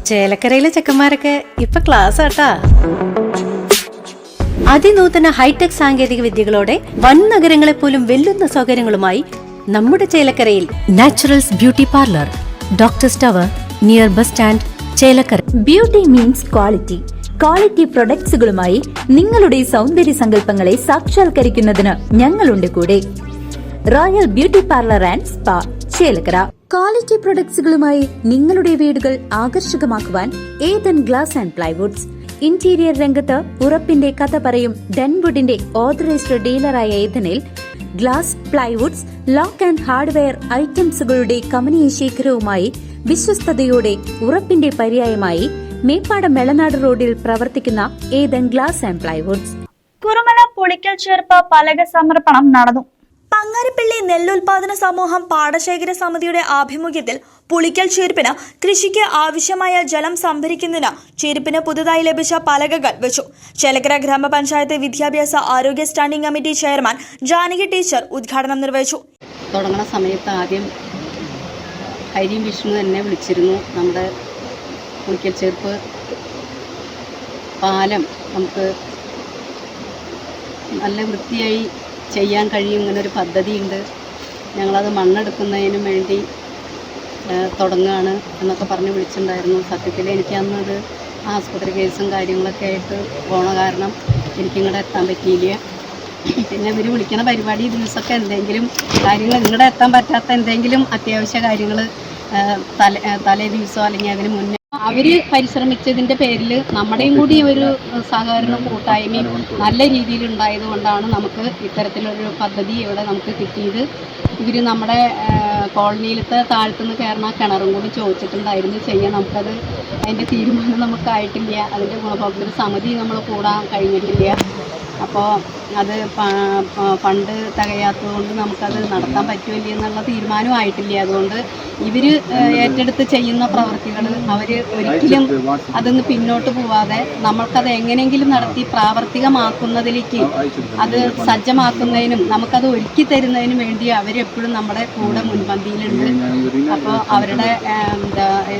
ചേലക്കരയിലെ ചെക്കന്മാരൊക്കെ ഇപ്പൊ ക്ലാസ് ആട്ടാ. അതിനൂതന ഹൈടെക് സാങ്കേതിക വിദ്യകളോടെ വൻ നഗരങ്ങളെ പോലും വെല്ലുന്ന സൗകര്യങ്ങളുമായി നമ്മുടെ ചേലക്കരയിൽ naturals beauty parlour, doctors tower, near bus stand, Chelakkara. Beauty means quality. Quality പ്രൊഡക്ട്സുകളുമായി നിങ്ങളുടെ സൗന്ദര്യ സങ്കല്പങ്ങളെ സാക്ഷാത്കരിക്കുന്നതിന് ഞങ്ങളുണ്ട് കൂടെ. Royal beauty parlour and spa, Chelakkara. Quality പ്രൊഡക്ട്സുകളുമായി നിങ്ങളുടെ വീടുകൾ ആകർഷകമാക്കുവാൻ Ethan glass and plywoods. Interior രംഗത്ത് ഉറപ്പിന്റെ കഥ പറയും ഡെൻവുഡിന്റെ ഓതറൈസ്ഡ് ഡീലറായ ഏതനിൽ glass, plywoods, lock and hardware ഐറ്റംസുകളുടെ കമനീയ ശേഖരവുമായി വിശ്വസ്തയോടെ ഉറപ്പിന്റെ പര്യായമായി മേപ്പാടം വെളനാട് റോഡിൽ പ്രവർത്തിക്കുന്ന Ethan glass and plywoods. Kurumala Pulikkal Cherpu പലക സമർപ്പണം നടന്നു. പങ്ങാരപ്പള്ളി നെല്ലുൽപാദന സമൂഹം പാടശേഖര സമിതിയുടെ ആഭിമുഖ്യത്തിൽ പുളിക്കൽ ചേർപ്പിന് കൃഷിക്ക് ആവശ്യമായ ജലം സംഭരിക്കുന്നതിന് ചേർപ്പിന് പുതുതായി ലഭിച്ച പലകകൾ വെച്ചു. ചേലക്കര ഗ്രാമപഞ്ചായത്ത് വിദ്യാഭ്യാസ ആരോഗ്യ standing committee chairman Janaki teacher ഉദ്ഘാടനം നിർവഹിച്ചു. തുടങ്ങുന്ന സമയത്ത് ആദ്യം ഹരിയും വിഷ്ണു തന്നെ വിളിച്ചിരുന്നു. നമ്മുടെ പുളിക്കൽ ചേർപ്പ് പാലം നമുക്ക് നല്ല വൃത്തിയായി ചെയ്യാൻ കഴിയും, ഇങ്ങനൊരു പദ്ധതിയുണ്ട്, ഞങ്ങളത് മണ്ണെടുക്കുന്നതിനും വേണ്ടി തുടങ്ങുകയാണ് എന്നൊക്കെ പറഞ്ഞ് വിളിച്ചിട്ടുണ്ടായിരുന്നു. സത്യത്തിൽ എനിക്ക് അന്നത് ആസ്പത്രി കേസും കാര്യങ്ങളൊക്കെ ആയിട്ട് പോണ കാരണം എനിക്കിങ്ങോട്ട് എത്താൻ പറ്റിയില്ല. പിന്നെ ഇവർ വിളിക്കുന്ന പരിപാടി ദിവസമൊക്കെ എന്തെങ്കിലും കാര്യങ്ങൾ ഇങ്ങോട്ട് എത്താൻ പറ്റാത്ത എന്തെങ്കിലും അത്യാവശ്യ കാര്യങ്ങൾ തലേ ദിവസമോ അല്ലെങ്കിൽ അതിന് മുന്നേ അവർ പരിശ്രമിച്ചതിൻ്റെ പേരിൽ നമ്മുടെയും കൂടി ഒരു സഹകരണ കൂട്ടായ്മയും നല്ല രീതിയിൽ ഉണ്ടായത് കൊണ്ടാണ് നമുക്ക് ഇത്തരത്തിലൊരു പദ്ധതി ഇവിടെ നമുക്ക് കിട്ടിയത്. ഇവർ നമ്മുടെ കോളനിയിലത്തെ താഴത്തുനിന്ന് കയറുന്ന കിണറും കൂടി ചോദിച്ചിട്ടുണ്ടായിരുന്നു ചെയ്യാൻ. നമുക്കത് അതിൻ്റെ തീരുമാനം നമുക്കായിട്ടില്ല. അതിൻ്റെ ഗുണഭോക്തൃ സമിതി നമ്മൾ കൂടാൻ കഴിഞ്ഞിട്ടില്ല. അപ്പോൾ അത് ഫണ്ട് തികയാത്തതുകൊണ്ട് നമുക്കത് നടത്താൻ പറ്റുമില്ല എന്നുള്ള തീരുമാനം ആയിട്ടില്ല. അതുകൊണ്ട് ഇവർ ഏറ്റെടുത്ത് ചെയ്യുന്ന പ്രവൃത്തികൾ അവർ ഒരിക്കലും അതൊന്ന് പിന്നോട്ട് പോവാതെ നമ്മൾക്കത് എങ്ങനെയെങ്കിലും നടത്തി പ്രാവർത്തികമാക്കുന്നതിലേക്ക് അത് സജ്ജമാക്കുന്നതിനും നമുക്കത് ഒരുക്കി തരുന്നതിനും വേണ്ടി അവരെപ്പോഴും നമ്മുടെ കൂടെ മുൻപന്തിയിലുണ്ട്. അപ്പോൾ അവരുടെ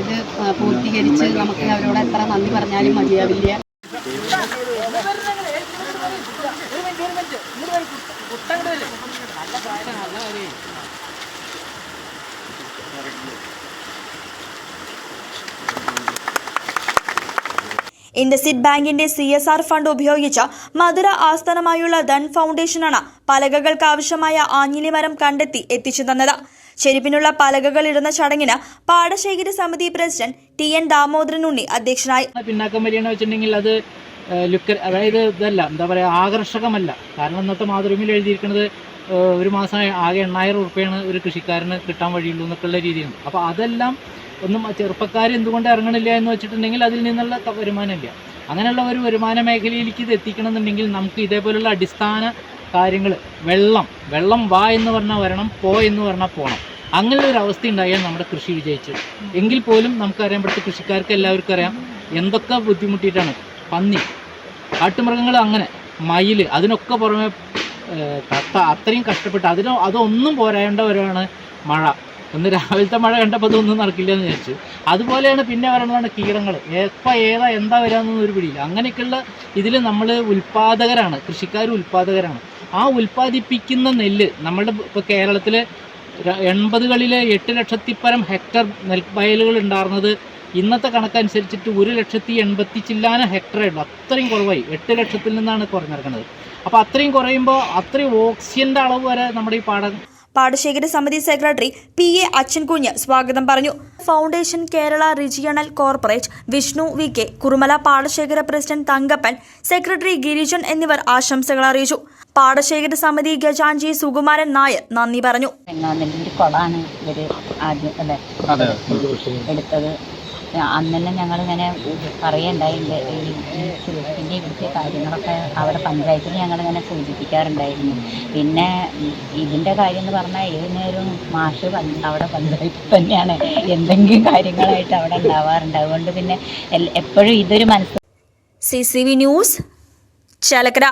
ഇത് പൂർത്തീകരിച്ച് നമുക്ക് അവരോട് എത്ര നന്ദി പറഞ്ഞാലും മതിയാവില്ല. ഇൻഡസിറ്റ് ബാങ്കിന്റെ CSR ഫണ്ട് ഉപയോഗിച്ച് മധുര ആസ്ഥാനമായുള്ള ധൻ ഫൗണ്ടേഷനാണ് പലകകൾക്ക് ആവശ്യമായ ആഞ്ഞിലി മരം കണ്ടെത്തി എത്തിച്ചു തന്നത്. ചെരുപ്പിനുള്ള പലകകൾ ഇടുന്ന ചടങ്ങിന് പാടശേഖര സമിതി പ്രസിഡന്റ് TN ദാമോദരൻ ഉണ്ണി അധ്യക്ഷനായി. പിന്നാക്കം വരികയെന്ന് വെച്ചിട്ടുണ്ടെങ്കിൽ അത് അതായത് ഇതല്ല, എന്താ പറയുക, ആകർഷകമല്ല. കാരണം ഇന്നത്തെ മാതൃഭൂമിയിൽ എഴുതിയിരിക്കുന്നത് ഒരു മാസം ആകെ 8,000 രൂപയാണ് ഒരു കൃഷിക്കാരന് കിട്ടാൻ വഴിയുള്ളൂ എന്നൊക്കെയുള്ള രീതിയുണ്ട്. അപ്പോൾ അതെല്ലാം ഒന്നും ചെറുപ്പക്കാർ എന്തുകൊണ്ട് ഇറങ്ങണില്ല എന്ന് വെച്ചിട്ടുണ്ടെങ്കിൽ അതിൽ നിന്നുള്ള വരുമാനമില്ല. അങ്ങനെയുള്ള ഒരു വരുമാന മേഖലയിലേക്ക് ഇത് എത്തിക്കണമെന്നുണ്ടെങ്കിൽ നമുക്ക് ഇതേപോലുള്ള അടിസ്ഥാന കാര്യങ്ങൾ, വെള്ളം വാ എന്ന് പറഞ്ഞാൽ വരണം, പോ എന്ന് പറഞ്ഞാൽ പോകണം. അങ്ങനെ ഒരു അവസ്ഥ ഉണ്ടായാൽ നമ്മുടെ കൃഷി വിജയിച്ചു. എങ്കിൽ പോലും നമുക്കറിയാൻ പറ്റും, കൃഷിക്കാർക്ക് എല്ലാവർക്കും അറിയാം എന്തൊക്കെ ബുദ്ധിമുട്ടിയിട്ടാണ്. പന്നി, കാട്ടുമൃഗങ്ങൾ, അങ്ങനെ മയിൽ, അതിനൊക്കെ പുറമെ കത്ത, അത്രയും കഷ്ടപ്പെട്ട് അതൊന്നും പോരാണ്ടവരാണ് മഴ. ഒന്ന് രാവിലത്തെ മഴ കണ്ടപ്പോൾ അതൊന്നും നടക്കില്ല എന്ന് വിചാരിച്ചു. അതുപോലെയാണ് പിന്നെ പറയുന്നതാണ് കീടങ്ങൾ. എപ്പോൾ എന്താ വരാമെന്നൊന്നും ഒരു പിടിയില്ല. അങ്ങനെയൊക്കെയുള്ള ഇതിൽ നമ്മൾ ഉൽപ്പാദകരാണ്, കൃഷിക്കാർ ഉൽപ്പാദകരാണ്. ആ ഉൽപ്പാദിപ്പിക്കുന്ന നെല്ല് നമ്മളുടെ ഇപ്പോൾ കേരളത്തിൽ 80കളിൽ 8 ലക്ഷത്തിപ്പരം ഹെക്ടർ നെൽവയലുകൾ ഉണ്ടായിരുന്നത് ഇന്നത്തെ കണക്കനുസരിച്ചിട്ട് 1,80,000 ചില്ലാന ഹെക്ടറേ ഉള്ളൂ. അത്രയും കുറവായി. 8 ലക്ഷത്തിൽ നിന്നാണ് കുറഞ്ഞിറക്കുന്നത്. അപ്പോൾ അത്രയും കുറയുമ്പോൾ അത്രയും ഓക്സിജൻ്റെ അളവ് വരെ നമ്മുടെ ഈ പാടശേഖര സമിതി സെക്രട്ടറി PA അച്ഛൻകുഞ്ഞ് സ്വാഗതം പറഞ്ഞു. Foundation Kerala regional corporate Vishnu VK, Kurumala പാടശേഖര പ്രസിഡന്റ് തങ്കപ്പൻ, സെക്രട്ടറി ഗിരിജൻ എന്നിവർ ആശംസകൾ അറിയിച്ചു. പാടശേഖര സമിതി ഖജാൻജി സുകുമാരൻ നായർ നന്ദി പറഞ്ഞു. അന്ന് തന്നെ ഞങ്ങളിങ്ങനെ പറയുണ്ടായിട്ടുണ്ട്. പിന്നെ ഇവിടുത്തെ കാര്യങ്ങളൊക്കെ അവിടെ പഞ്ചായത്തിൽ ഞങ്ങളിങ്ങനെ സൂചിപ്പിക്കാറുണ്ടായിരുന്നു. പിന്നെ ഇതിൻ്റെ കാര്യം എന്ന് പറഞ്ഞാൽ ഏത് നേരവും മാഷ് അവിടെ പഞ്ചായത്തിൽ തന്നെയാണ് എന്തെങ്കിലും കാര്യങ്ങളായിട്ട് അവിടെ ഉണ്ടാവാറുണ്ട്. അതുകൊണ്ട് പിന്നെ എപ്പോഴും ഇതൊരു CCV ന്യൂസ്, ചേലക്കര.